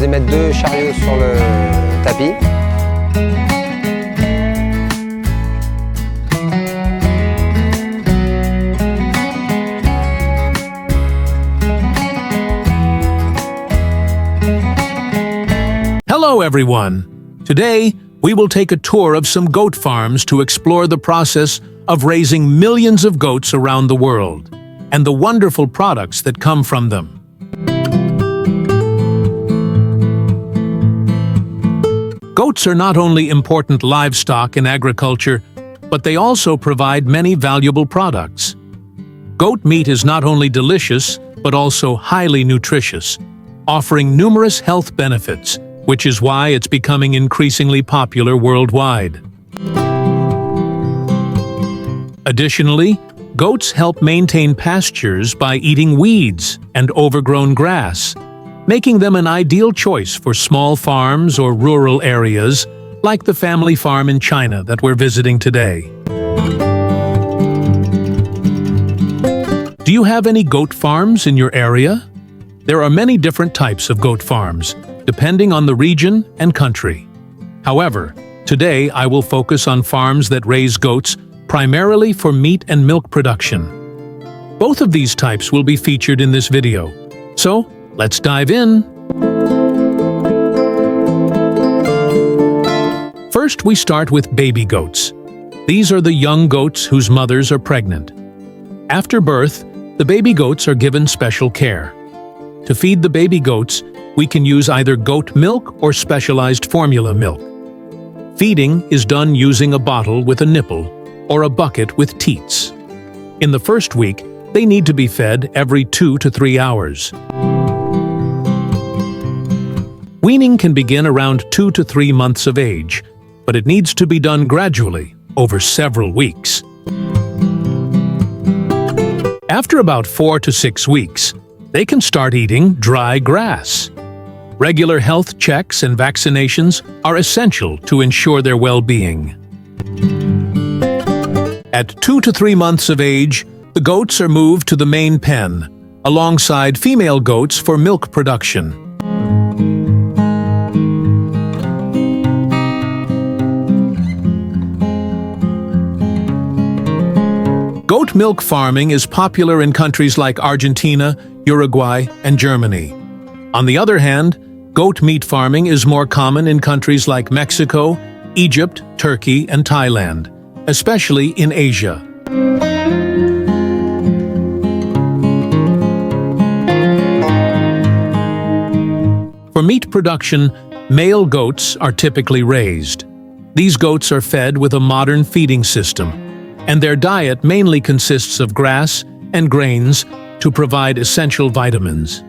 faisais mettre 2 chariots sur le tapis. Hello everyone! Today, we will take a tour of some goat farms to explore the process of raising millions of goats around the world, and the wonderful products that come from them. Goats are not only important livestock in agriculture, but they also provide many valuable products. Goat meat is not only delicious, but also highly nutritious, offering numerous health benefits, which is why it's becoming increasingly popular worldwide. Additionally, goats help maintain pastures by eating weeds and overgrown grass, making them an ideal choice for small farms or rural areas, like the family farm in China that we're visiting today. Do you have any goat farms in your area? There are many different types of goat farms, depending on the region and country. However, today I will focus on farms that raise goats primarily for meat and milk production. Both of these types will be featured in this video. So, let's dive in. First, we start with baby goats. These are the young goats whose mothers are pregnant. After birth, the baby goats are given special care. To feed the baby goats, we can use either goat milk or specialized formula milk. Feeding is done using a bottle with a nipple or a bucket with teats. In the first week, they need to be fed every 2 to 3 hours. Weaning can begin around 2 to 3 months of age, but it needs to be done gradually, over several weeks. After about 4 to 6 weeks, they can start eating dry grass. Regular health checks and vaccinations are essential to ensure their well-being. At 2 to 3 months of age, the goats are moved to the main pen, alongside female goats for milk production. Goat milk farming is popular in countries like Argentina, Uruguay, and Germany. On the other hand, goat meat farming is more common in countries like Mexico, Egypt, Turkey, and Thailand, especially in Asia. For meat production, male goats are typically raised. These goats are fed with a modern feeding system, and their diet mainly consists of grass and grains to provide essential vitamins.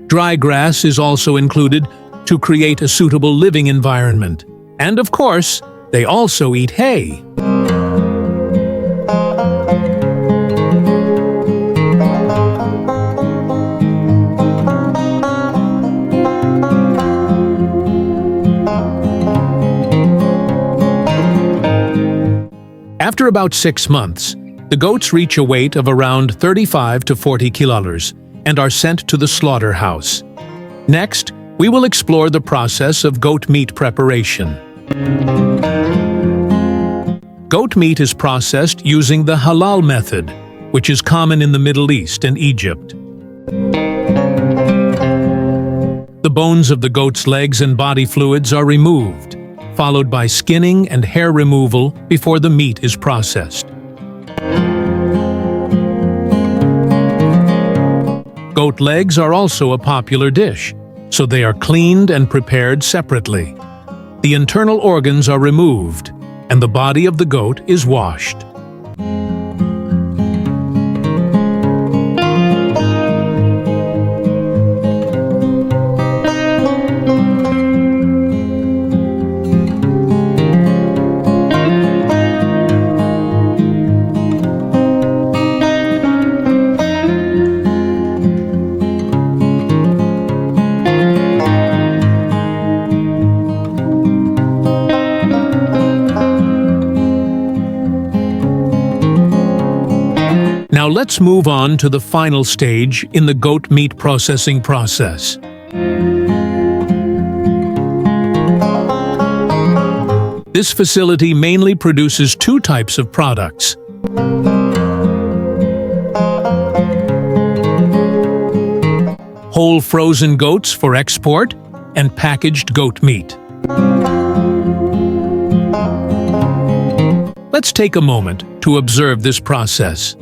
Dry grass is also included to create a suitable living environment. And of course, they also eat hay. After about 6 months, the goats reach a weight of around 35 to 40 kilograms and are sent to the slaughterhouse. Next, we will explore the process of goat meat preparation. Goat meat is processed using the halal method, which is common in the Middle East and Egypt. The bones of the goat's legs and body fluids are removed, followed by skinning and hair removal before the meat is processed. Goat legs are also a popular dish, so they are cleaned and prepared separately. The internal organs are removed, and the body of the goat is washed. Now let's move on to the final stage in the goat meat processing process. This facility mainly produces two types of products: whole frozen goats for export and packaged goat meat. Let's take a moment to observe this process.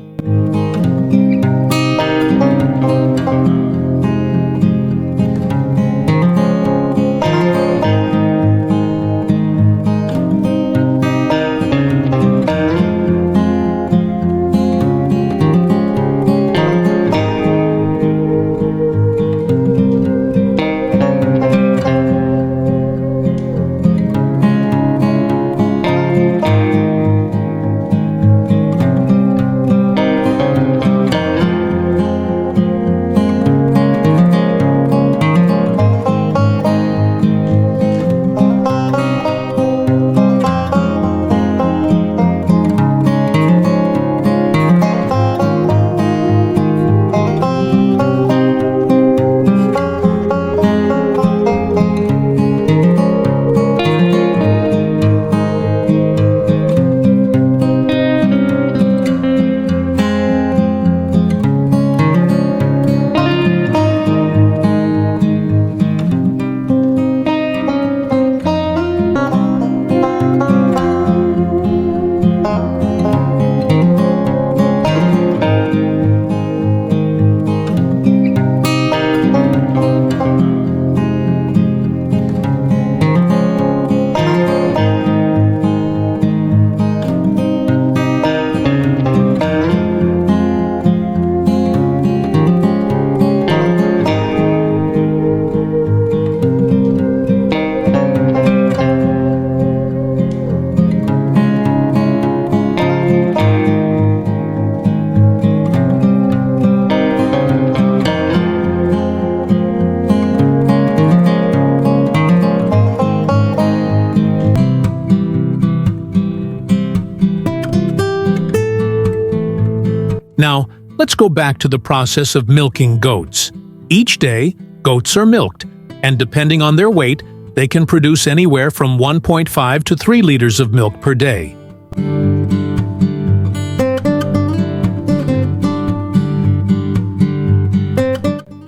Now, let's go back to the process of milking goats. Each day, goats are milked, and depending on their weight, they can produce anywhere from 1.5 to 3 liters of milk per day.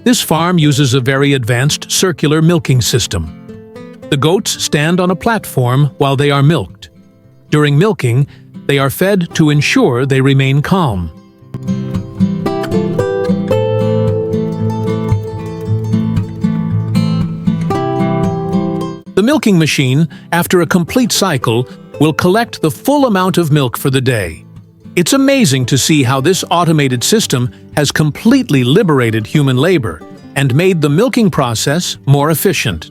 This farm uses a very advanced circular milking system. The goats stand on a platform while they are milked. During milking, they are fed to ensure they remain calm. The milking machine, after a complete cycle, will collect the full amount of milk for the day. It's amazing to see how this automated system has completely liberated human labor and made the milking process more efficient.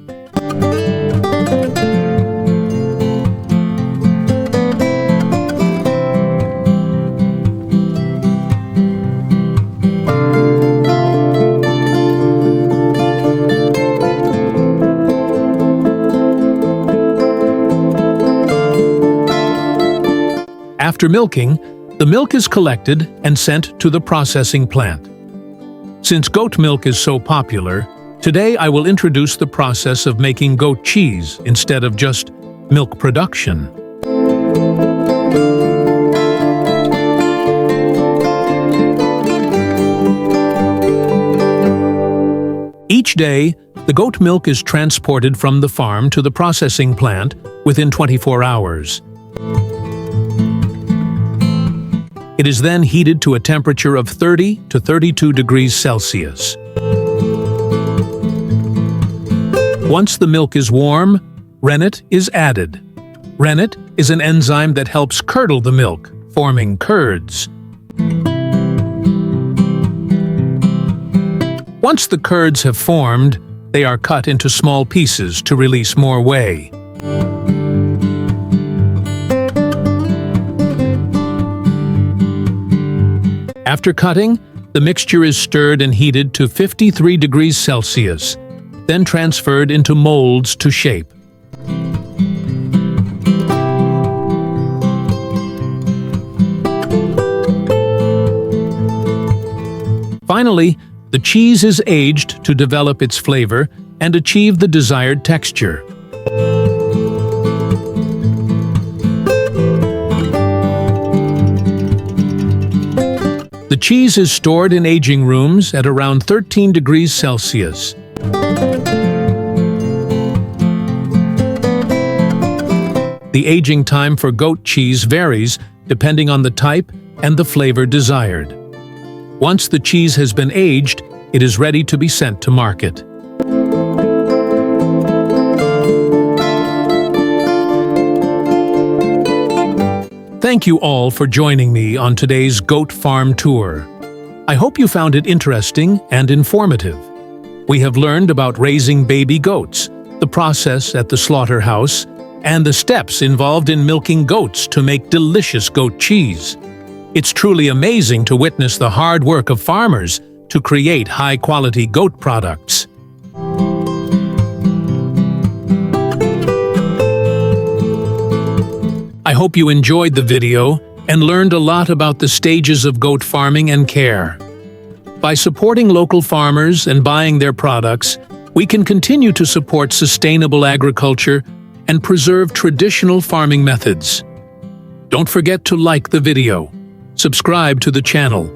After milking, the milk is collected and sent to the processing plant. Since goat milk is so popular, today I will introduce the process of making goat cheese instead of just milk production. Each day, the goat milk is transported from the farm to the processing plant within 24 hours. It is then heated to a temperature of 30 to 32 degrees Celsius. Once the milk is warm, rennet is added. Rennet is an enzyme that helps curdle the milk, forming curds. Once the curds have formed, they are cut into small pieces to release more whey. After cutting, the mixture is stirred and heated to 53 degrees Celsius, then transferred into molds to shape. Finally, the cheese is aged to develop its flavor and achieve the desired texture. The cheese is stored in aging rooms at around 13 degrees Celsius. The aging time for goat cheese varies depending on the type and the flavor desired. Once the cheese has been aged, it is ready to be sent to market. Thank you all for joining me on today's goat farm tour. I hope you found it interesting and informative. We have learned about raising baby goats, the process at the slaughterhouse, and the steps involved in milking goats to make delicious goat cheese. It's truly amazing to witness the hard work of farmers to create high-quality goat products. I hope you enjoyed the video and learned a lot about the stages of goat farming and care. By supporting local farmers and buying their products, we can continue to support sustainable agriculture and preserve traditional farming methods. Don't forget to like the video, subscribe to the channel,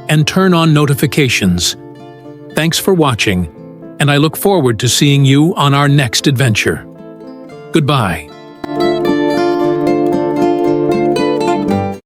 and turn on notifications. Thanks for watching, and I look forward to seeing you on our next adventure. Goodbye.